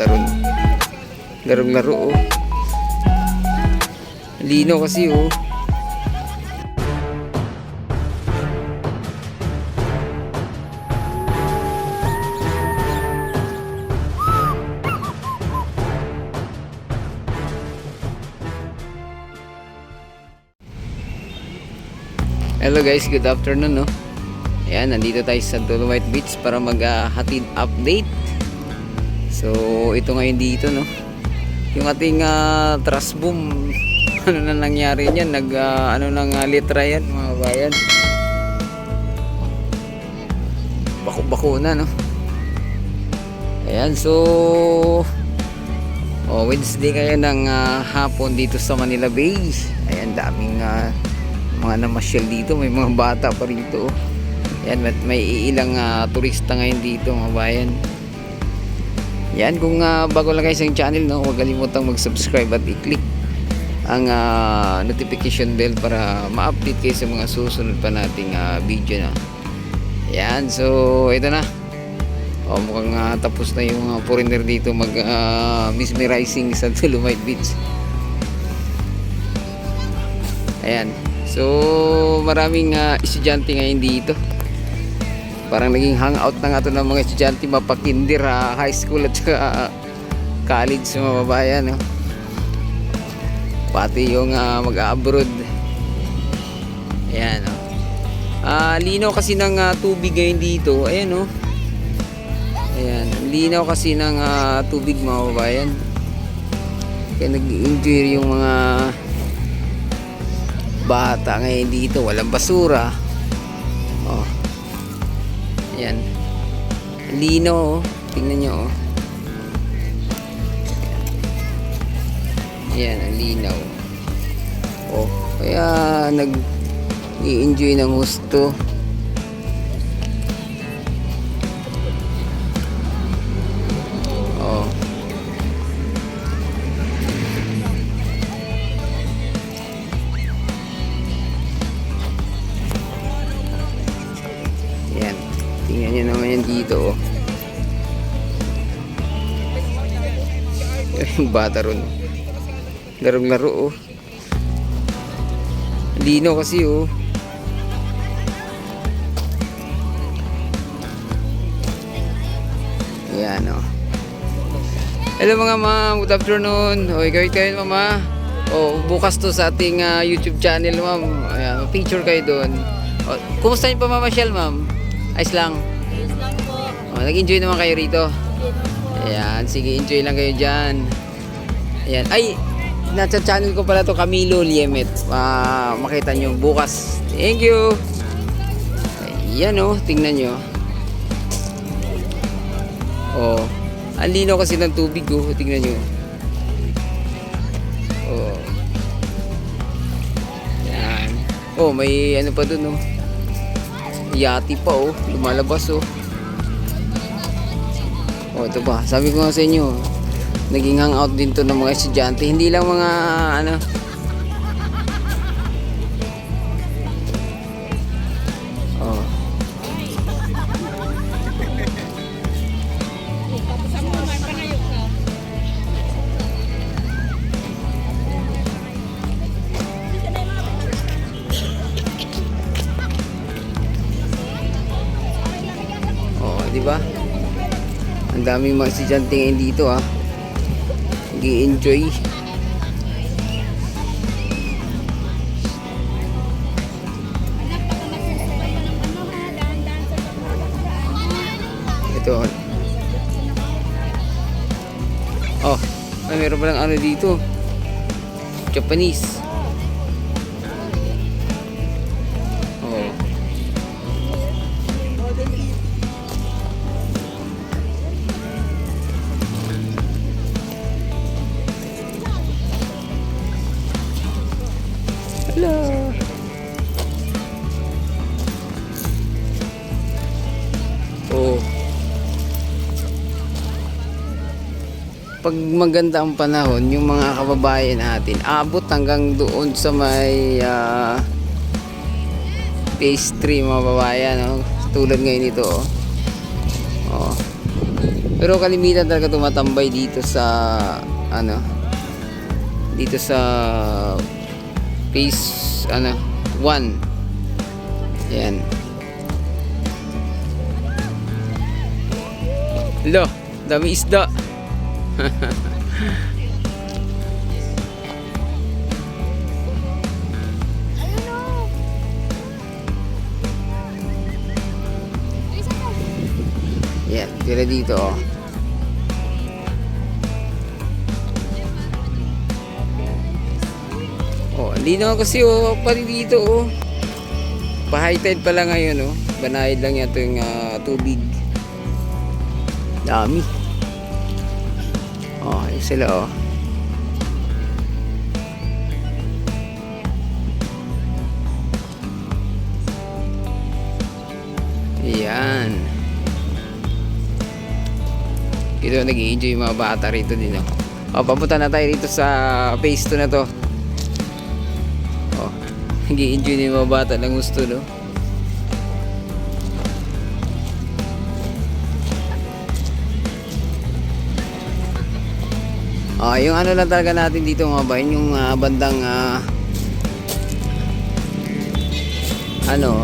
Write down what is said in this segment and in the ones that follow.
Larong laro oh. Lino kasi oh. Hello guys, good afternoon no. Ayan, nandito tayo sa Dolomite Beach para maghatid update. So, ito ngayon dito no. Yung ating trash boom, ano na nangyari niyan? Ano nang litra yan mga bayan. Bako na no. Ayan, so Wednesday ngayon ng hapon dito sa Manila Bay. Ayan, daming mga namasyal dito, may mga bata pa rito. Yan, may ilang turista ngayon dito mga bayan. Yan, kung bago lang kayo sa channel no, huwag kalimutang mag-subscribe at i-click ang notification bell para ma-update kayo sa mga susunod pa nating video na. Yan, so ito na. Mukhang tapos na yung foreigner dito mag mesmerizing sa Dolomite Beach. Ayan. So, maraming estudyante ngayon dito. Parang naging hangout na nga ito ng mga estudyante mapakindir, high school at saka college sa mga babayan. No? Pati yung mag-abroad. Ayan. No? Linaw kasi ng tubig ngayon dito. Ayan no. Ayan. Linaw kasi ng tubig mga babayan. Kaya nag-enjoy yung mga bata ngayon dito, walang basura. Oh. Ayan. Lino, oh. Tingnan nyo, oh. Ayan, ang linaw. Oh, kaya nag-i-enjoy ng gusto. Oh. Yan, tingnan nyo naman yan dito oh. Yung bata ron, larong laro oh. Lino kasi oh. Yan oh. Hello mga ma'am, good afternoon. O ikaw mama. Bukas to sa ating YouTube channel ma'am. Ayan, picture kayo doon. Kumusta niyo pa mamasyal ma'am? Ayos lang. Nag-enjoy naman kayo rito. Ayan, sige, enjoy lang kayo dyan. Ayan, ay, nasa channel ko pala to, Camilo Liemet. Makita nyo bukas. Thank you. Ayan oh, tingnan nyo. Oh, ang linaw kasi ng tubig oh, tingnan nyo. Oh. Ayan. Oh, may ano pa dun oh. Yati pa oh, lumalabas oh. Oh, ito ba? Sabi ko nga sa inyo, naging hangout din to ng mga estudyante, hindi lang mga ano. Oh. Oh, di ba? Ang daming mga estudyante ngayon dito nag-i-enjoy. Ito. Oh, ay meron palang ano dito. Japanese. Oh. Hello. Oh. Pag maganda ang panahon, yung mga kababayan natin abot hanggang doon sa may phase 3 mga babayan, no? Tulad ngayon ito oh. Pero kalimitan talaga tumatambay dito sa ano, dito sa phase 1. Yan. Lo, dami isda. Yan, tira dito oh. Oh, hindi na kasi oh, pali dito oh. Pa-high tide pala ngayon oh. Banayad lang yan yung tubig. Dami. Oh, yun sila oh. Ayan. Dito nag-i-enjoy yung mga bata rito din oh. Oh, papunta na tayo rito sa phase 2 na to. Oh, nag-i-enjoy na yung mga bata ng gusto no. Yung ano lang talaga natin dito mga bayan, yung bandang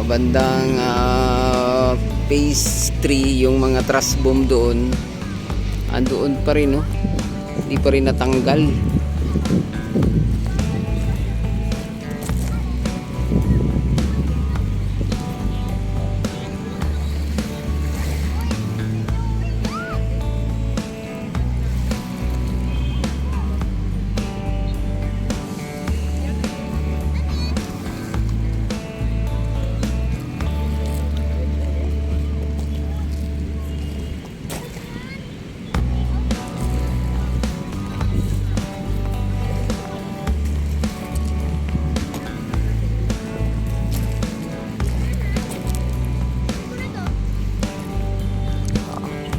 bandang phase 3, yung mga trust bomb doon andoon pa rin no, hindi pa rin natanggal.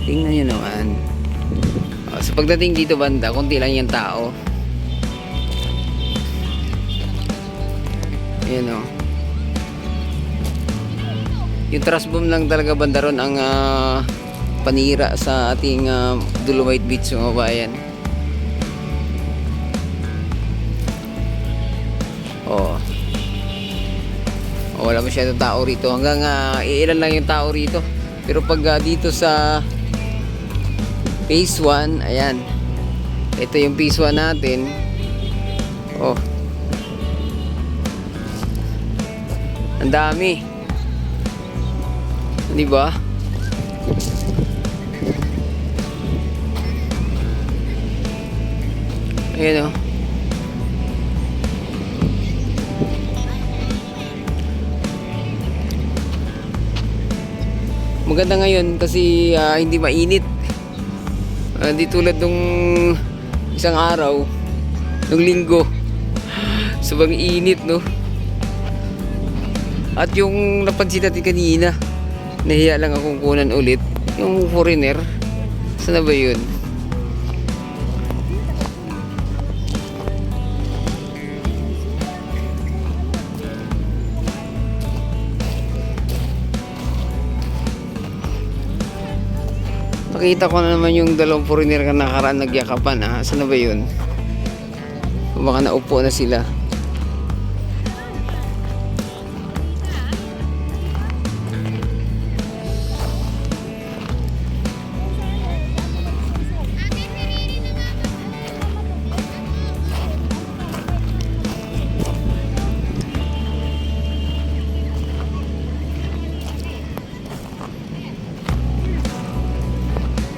Tingnan nyo naman. So pagdating dito banda, konti lang yung tao. Ayan o. Yung trust bomb lang talaga banda ron ang panira sa ating Dolomite Beach mga bayan. Oh. Wala masyadong tao rito. Hanggang ilan lang yung tao rito. Pero pag dito sa phase 1, ayan. Ito yung phase 1 natin. Oh. Ang dami. Di ba? Ayan oh. Maganda ngayon kasi hindi mainit. Di tulad nung isang araw, nung linggo. Sobrang init, no? At yung napansin natin kanina, nahiya lang akong kunan ulit. Yung foreigner, saan na ba yun? Nakita ko na naman yung dalawang foreigner na nakaraan nagyakapan. Saan na ba yun? Baka naupo na sila.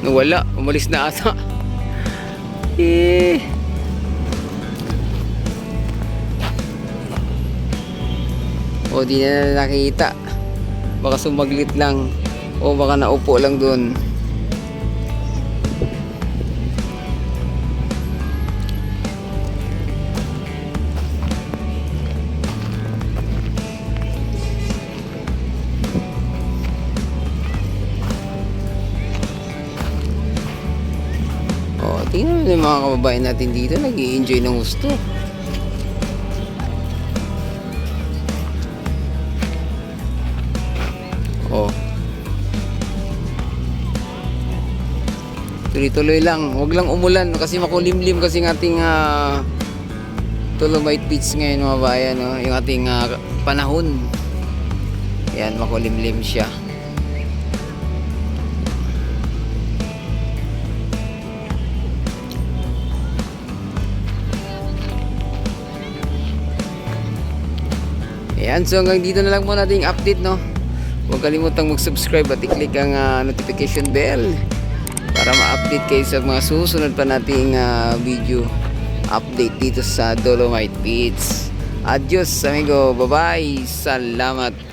Wala, umalis na ata. O di na nakita. Baka sumaglit lang. O baka naupo lang doon. Tingnan mo yung mga kababayan natin dito, nag-i-enjoy ng gusto. Oh. tuloy-tuloy lang. Huwag lang umulan kasi makulimlim kasi ng ating Dolomite Beach ngayon mga bayan, no? Yung ating panahon. Ayan, makulimlim siya. Ayan, so hanggang dito na lang muna ating update, no? Huwag kalimutang mag-subscribe at i-click ang notification bell para ma-update kayo sa mga susunod pa nating video update dito sa Dolomite Beach. Adios amigo, bye bye, salamat.